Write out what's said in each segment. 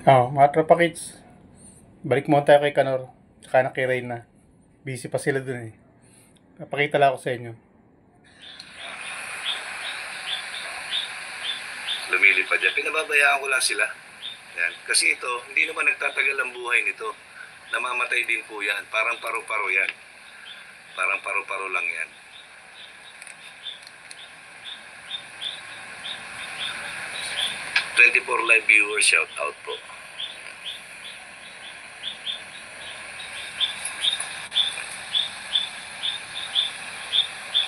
Mga tropa kids, balik muna tayo kay Kanor, tsaka na kay Reyna. Busy pa sila dun eh. Papakita lang ako sa inyo. Lumilipad yan. Pinababayaan ko lang sila. Yan. Kasi ito, hindi naman nagtatagal ang buhay nito. Namamatay din po yan. Parang paru-paro yan. Parang paru-paro lang yan. ...24 live viewers, shout out po.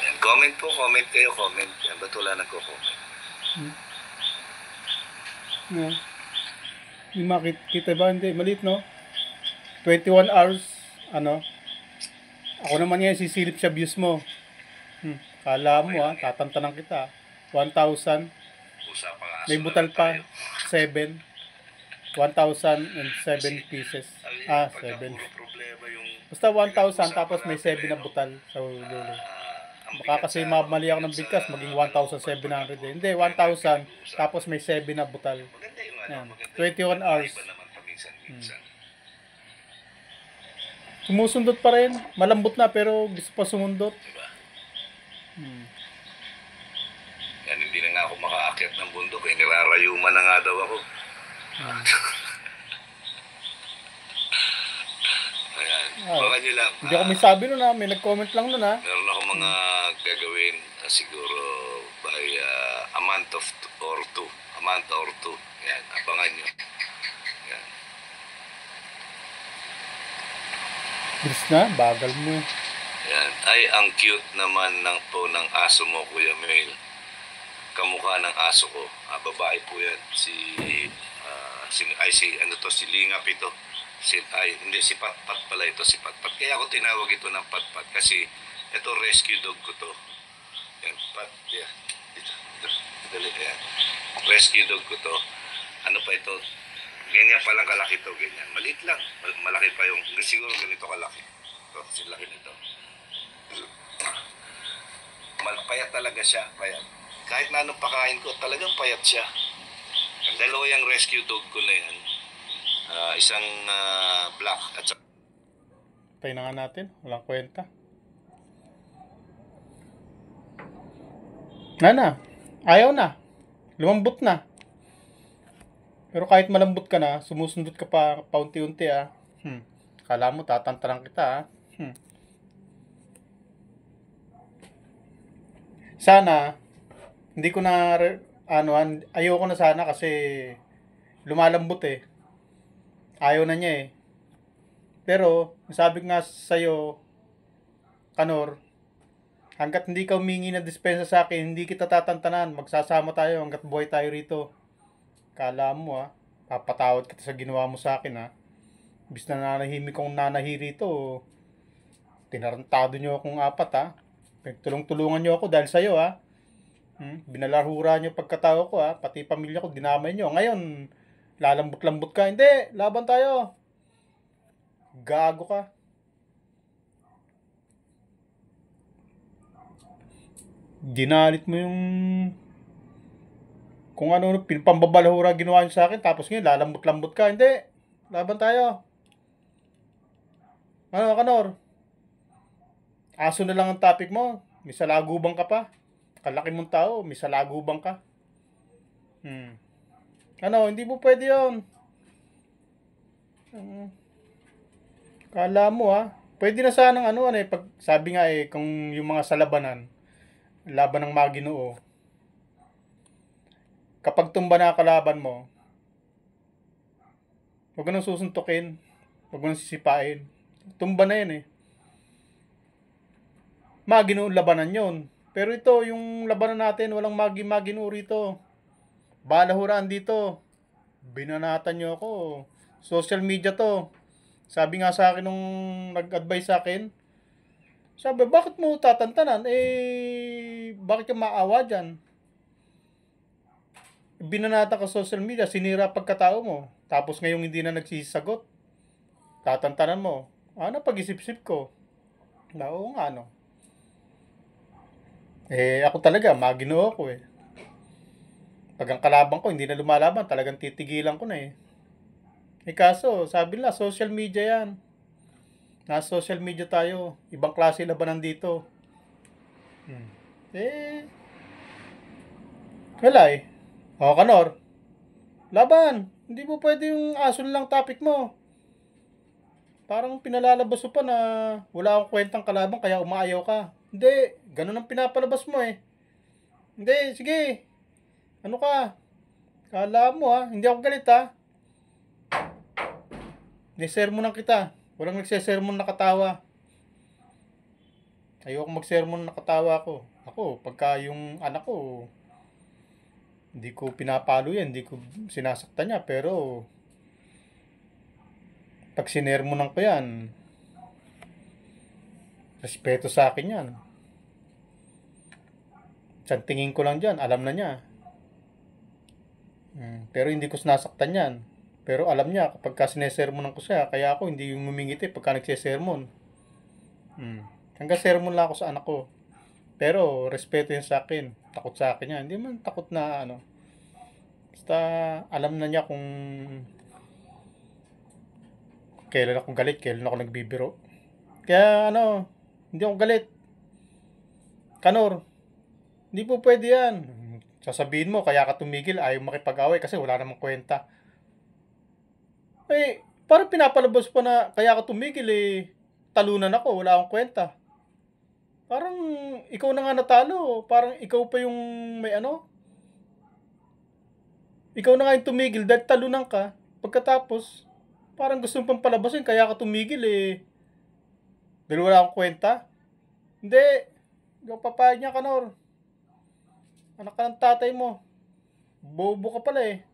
Yan. Comment po, comment kayo, comment. Yan, ba't wala nagko-comment? Yung makikita ba? Hindi, maliit no? 21 hours, ako naman ngayon sisilip sa views mo. Kala mo tatantanan kita. 1,000. May butal pa. 7. 1,007 pieces. 7. Basta 1,000 tapos may 7 na butal sa dulo. Baka kasi mali ako ng bigkas, maging 1,700 eh. Hindi, 1,000 tapos may 7 na butal. Yan. 21 hours. Sumusundot pa rin. Malambot na pero gusto pa sumundot. Yan, hindi na nga ako makaakyat ng bundok eh. Nirarayuman na nga daw ako. Ayan. Baka nyo lang. Hindi ako may sabi nun may nag-comment lang nun Meron ako mga gagawin siguro by a month or two. A month or two. Yan, abangan nyo. Yan. Bilis na, bagal mo. Yan. Ay, ang cute naman ng aso mo, Kuya Mel. Kamukha ng aso ko. Babae po yan. Si Lingap ito. Si Patpat pala ito, si Patpat. Kaya ako tinawag ito ng Patpat kasi ito rescue dog ko to. Yan, yeah. Dali, yan. Rescue dog ko to. Ano pa ito? Ganyan palang kalaki to, ganyan. Maliit lang. Malaki pa yung, siguro ganito kalaki. Ito, silaki nito. Payat talaga siya, payat. Kahit na anong pakain ko, talagang payat siya. Ang dalawa yung rescue dog ko na yan. Isang black at saka... Tayo na nga natin, walang kwenta. Ayaw na. Lumambot na. Pero kahit malambot ka na, sumusundot ka pa paunti-unti Kala mo tatantaran kita Sana hindi ko na ayoko na sana kasi lumalambot ayaw na niya pero sabi nga sa'yo Kanor, hanggat hindi ka humingi ng dispensa sa akin, hindi kita tatantanan, magsasama tayo hanggat buhay tayo rito. Kala mo papatawad kita sa ginawa mo sa akin Bis na nanahimik kong nanahi rito, tinarantado nyo akong 4 tulong-tulungan nyo ako dahil sa'yo Binalarhura nyo pagkatao ko pati pamilya ko dinamay nyo. Ngayon, lalambot-lambot ka. Hindi, laban tayo. Gago ka. Ginalit mo yung kung ano pambabalahura ginawa nyo sa akin tapos ngayon lalambot-lambot ka. Hindi, laban tayo. Ano, Kanor? Aso na lang ang topic mo. May salagubang ka pa. Kalaki mong tao, may salagubang ka. Hindi mo pwede yun. Kala mo pwede na sanang pag sabi nga kung yung mga salabanan, laban ng mga Ginoo. Kapag tumba na kalaban mo, huwag nang susuntukin, huwag nang sisipain. Tumba na yan mga Ginoo labanan yun. Pero ito, yung labanan natin, walang Ginoo rito. Balahuraan dito. Binanatan nyo ako. Social media to. Sabi nga sa akin nung nag-advise sa akin, sabi, bakit mo tatantanan? Bakit ka maawa dyan? Binanata ka social media, sinira pagkatao mo. Tapos ngayong hindi na nagsisagot. Tatantanan mo. Pag-isip-isip ko. Oo nga, ako talaga, Ginoo ko Pag ang kalaban ko hindi na lumalaban, talagang titigilan ko na Kaso, sabi nila, social media yan. Nasa social media tayo. Ibang klase labanan dito. Hmm. Eh, wala eh. O, Kanor, laban. Hindi mo pwede yung aso lang topic mo. Parang pinalalabas mo pa na wala akong kwentang kalaban kaya umaayaw ka. Hindi, ganun ang pinapalabas mo eh. Hindi, sige. Ano ka? Kala mo ha, hindi ako galit ha. Nisermonan kita. Walang nagsesermon nakatawa. Ayoko magsermon nakatawa ako. Ako, pagka yung anak ko, hindi ko pinapalo yan, hindi ko sinasaktan niya. Pero, pag sinermonan ko yan, respeto sa akin yan. Sa tingin ko lang dyan, alam na niya. Pero hindi ko sinasaktan yan. Pero alam niya, kapag ka sinesermonan ko siya, kaya ako hindi yung ngumingiti pagka nagsesermon. Hanggang sermon lang ako sa anak ko. Pero, respeto yan sa akin. Takot sa akin yan. Hindi man takot na ano. Basta, alam na niya kung kailan ako galit, kailan ako nagbibiro. Kaya ano, hindi ako galit. Kanor, hindi po pwede yan. Sasabihin mo, kaya ka tumigil, ayaw makipag-away kasi wala namang kwenta. Eh, parang pinapalabas pa na kaya ka tumigil eh, talunan ako, wala akong kwenta. Parang ikaw na nga natalo, parang ikaw pa yung may ano. Ikaw na nga yung tumigil dahil talunan ka. Pagkatapos, parang gusto mong palabasin kaya ka tumigil eh. Dahil wala akong kwenta. Hindi, hindi ako papayag niya, Kanor. Anak ka ng tatay mo. Bobo ka pala eh.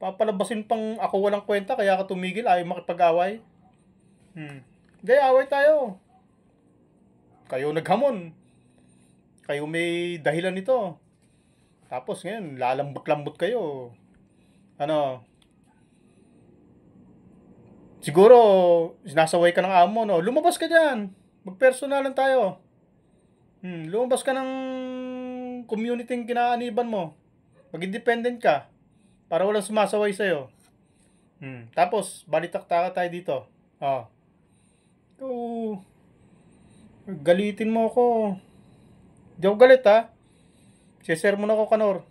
Papalabasin pang ako walang kwenta kaya ka tumigil, ayaw makipag-away. Hindi, away tayo. Kayo naghamon. Kayo may dahilan nito. Tapos ngayon, lalambot-lambot kayo. Ano, siguro, sinasaway ka ng amo, no? Lumabas ka dyan. Magpersonalan tayo. Lumabas ka ng community yung kinaaniban mo. Mag-independent ka. Para walang sumasaway sa'yo. Tapos, balitakta tayo dito. Oh. So, galitin mo ako. Di ako galit ha. Sisermon ako, Kanor.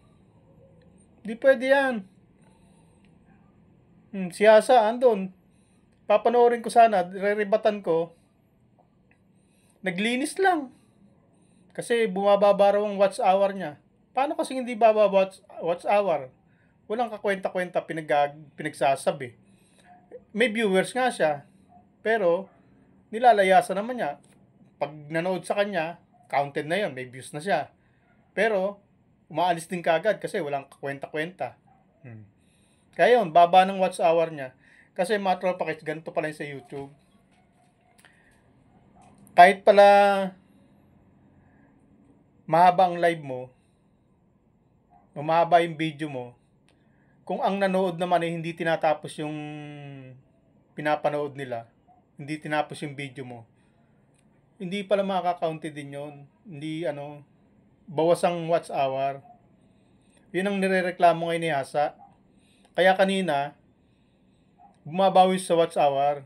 Di pwede yan. Si Asa, andun. Papanoorin ko sana, re-rebatan ko. Naglinis lang. Kasi bumababa raw ang watch hour niya. Paano kasi hindi bababa watch hour? Walang kakwenta-kwenta pinagsasabi. May viewers nga siya. Pero, nilalayasan naman niya. Pag nanood sa kanya, counted na yon, may views na siya. Pero, umaalis din kagad kasi walang kakwenta-kwenta. Kaya yun, baba ng watch hour niya. Kasi mga tropa guys, ganito pala sa YouTube. Kahit pala mahaba ang live mo, mahaba yung video mo, kung ang nanood naman ay hindi tinatapos yung pinapanood nila, hindi tinapos yung video mo, hindi pala makaka-counted din yun. Hindi ano, bawas ang watch hour. Yun ang nirereklamo ngayon ni Hasa. Kaya kanina, bumabawi sa watch hour.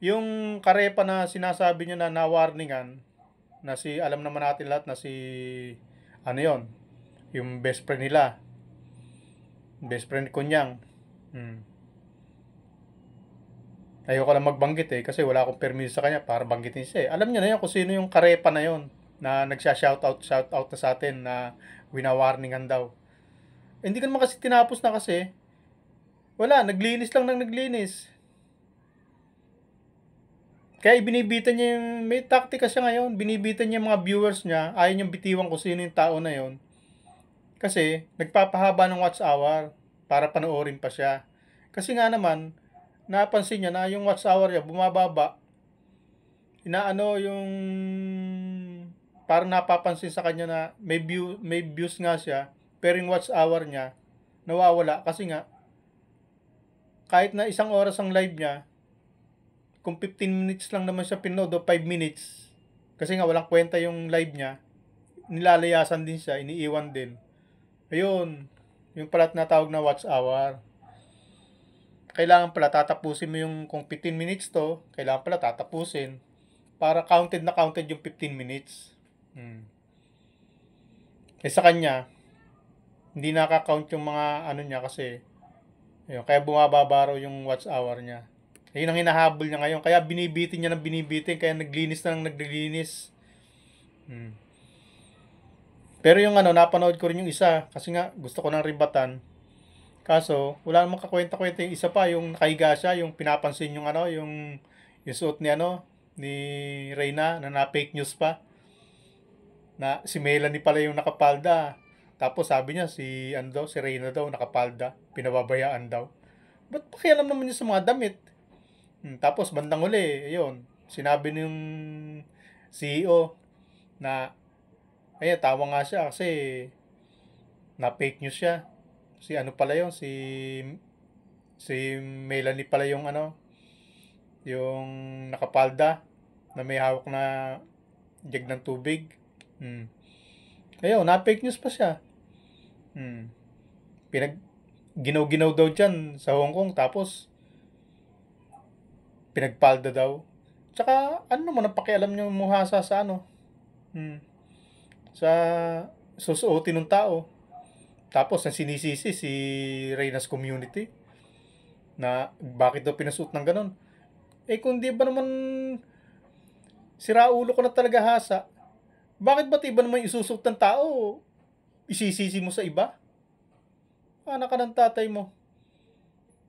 Yung karepa na sinasabi niya na na-warningan, na si, alam naman natin lahat na si, ano yon, yung best friend nila. Best friend ni Kunyang. Ayoko lang magbanggit eh, kasi wala akong permiso sa kanya para banggitin siya eh. Alam niya na yan kung sino yung karepa na yon na nagsha-shoutout na sa atin na winawarningan daw. Hindi ka naman kasi tinapos na kasi. Wala, naglinis lang ng naglinis. Kaya binibitan niya yung, may taktika siya ngayon, binibitan niya yung mga viewers niya, ayaw niyang bitiwan kung sino yung tao na yon. Kasi, nagpapahaba ng watch hour para panoorin pa siya. Kasi nga naman, napansin niya na yung watch hour niya bumababa. Inaano yung, parang napapansin sa kanya na may views nga siya, pero yung watch hour niya, nawawala. Kasi nga, kahit na isang oras ang live niya, kung 15 minutes lang naman siya pinood o 5 minutes, kasi nga walang kwenta yung live niya, nilalayasan din siya, iniiwan din. Ayun, yung pala tinatawag na watch hour. kailangan pala tatapusin mo yung kung 15 minutes to, kailangan pala tatapusin para counted na counted yung 15 minutes. Eh sa kanya, hindi nakaka-count yung mga ano niya kasi ayun, kaya bumababa raw yung watch hour niya. Ayun ang hinahabol niya ngayon. Kaya binibitin niya ng binibitin. Kaya naglinis na ng naglilinis. Pero yung ano, napanood ko rin yung isa. Kasi nga, gusto ko ng ribatan. Kaso, wala namang kakwenta-kwenta yung isa pa. Yung nakahiga siya, yung pinapansin yung ano, yung suot ni ano, ni Reyna, na na-fake news pa. Na si Melanie pala yung nakapalda. Tapos sabi niya, ano daw, si Reyna daw, nakapalda. Pinababayaan daw. Ba't pakialam naman niya sa mga damit? Tapos bandang uli, ayun, sinabi ng CEO na, ayun, tawa nga siya kasi na fake news siya. Si ano pala yun, si Melanie pala yung ano, yung nakapalda na may hawak na jug ng tubig. Ayun, na fake news pa siya. Ginaw-ginaw daw dyan sa Hong Kong, tapos pinagpalda daw. Tsaka, ano naman ang pakialam niyo muhasa sa ano? Sa susuotin ng tao. Tapos, ang sinisisi si Reyna's community na bakit daw pinasuot ng ganon. Eh, kung di ba naman siraulo ko na talaga hasa, bakit ba't iba naman isusuot ng tao? Isisisi mo sa iba? Anak ka ng tatay mo.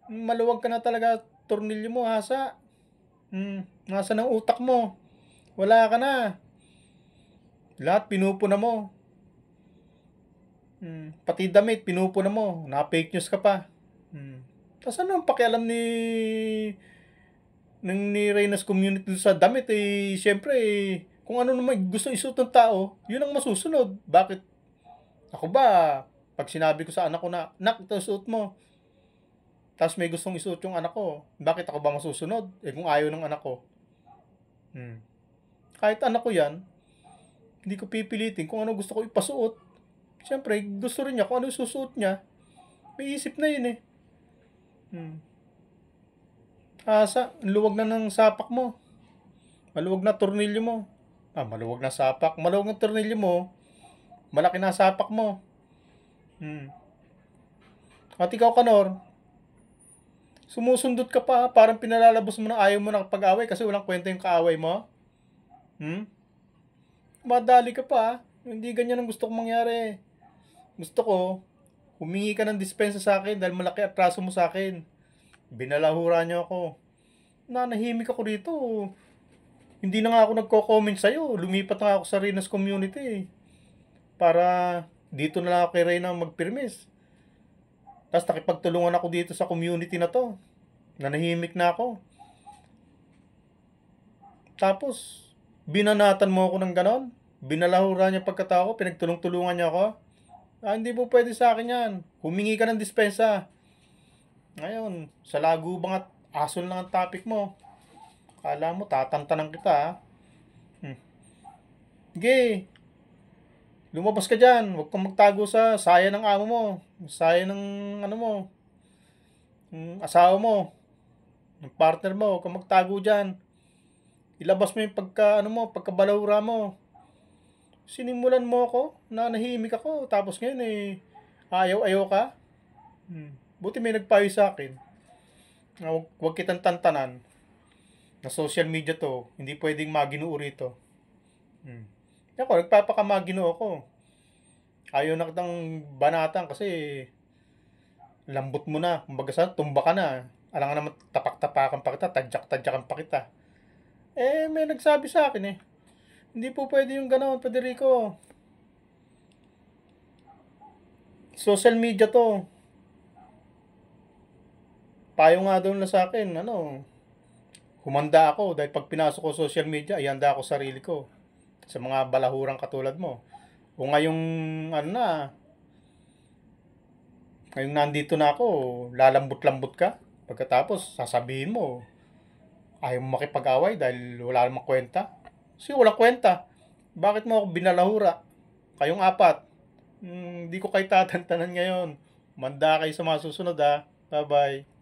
Maluwag ka na talaga, tornilyo mo, hasa. Nasa ng utak mo. Wala ka na. Lahat pinupuna mo. Pati damit, pinupuna mo. Na-fake news ka pa. Tapos ano ang pakialam ni Reyna's community sa damit? Eh, syempre, kung ano naman gusto isuot ng tao, yun ang masusunod. Bakit? Ako ba, pag sinabi ko sa anak ko na, nak, ito suot mo. Tapos may gustong isuot yung anak ko. Bakit ako ba masusunod? Eh kung ayaw ng anak ko. Kahit anak ko yan, hindi ko pipilitin kung ano gusto ko ipasuot. Siyempre, gusto rin niya kung ano susuot niya. May isip na yun eh. Asa, luwag na ng sapak mo. Maluwag na tornilyo mo. Maluwag na sapak. Maluwag na tornilyo mo. Malaki na sapak mo. At ikaw, Kanor, sumusundot ka pa, parang pinalalabas mo na ayaw mo na pag-away kasi walang kwenta yung kaaway mo. Madali ka pa. Hindi ganyan ang gusto kong mangyari. Gusto ko, humingi ka ng dispensa sa akin dahil malaki atraso mo sa akin. Binalahura niyo ako. Nanahimik ako dito. Hindi na nga ako nagko-comment sa'yo. Lumipat na ako sa Reyna's community. Para dito na lang ako kay Reyna magpirmis. Tapos nakipagtulungan ako dito sa community na to. Nanahimik na ako. Tapos, binanatan mo ako ng ganon. Binalahura niya pagkatao ko. Pinagtulong-tulungan niya ako. Hindi po pwede sa akin yan. Humingi ka ng dispensa. Ngayon, sa lagubang at asol lang ang topic mo. Kala mo, tatantanan kita ha. Sige. Lumabas ka dyan. Huwag kang magtago sa saya ng amo mo. Saya ng ano mo. Asawa mo. Ng partner mo. Huwag kang magtago dyan. Ilabas mo yung pagkabalahura mo. Sinimulan mo ako. Nanahimik ako. Tapos ngayon eh, ayaw ka. Buti may nagpayo sa akin. Huwag kitang tantanan. Na social media to. Hindi pwedeng maginoo rito. Ako, nagpapakamagino ako. Ayaw na kitang banatan kasi lambot mo na. Kumbaga sa tumba ka na. Alam nga naman, tapak-tapakan pa kita, tadyak-tadyakan pa kita. Eh, may nagsabi sa akin eh. Hindi po pwede yung gano'n, Federico. Social media to. Payo nga doon na sa akin, humanda ako dahil pag pinasok ko social media, ihanda ako sarili ko sa mga balahurang katulad mo. O ngayong ngayong nandito na ako, lalambot-lambot ka. Pagkatapos, sasabihin mo, ayaw mo makipag-away dahil wala namang kwenta. Kasi wala kwenta. Bakit mo ako binalahura? Kayong apat. Hindi ko kayo tatantanan ngayon. Manda kayo sa mga susunod ha. Bye-bye.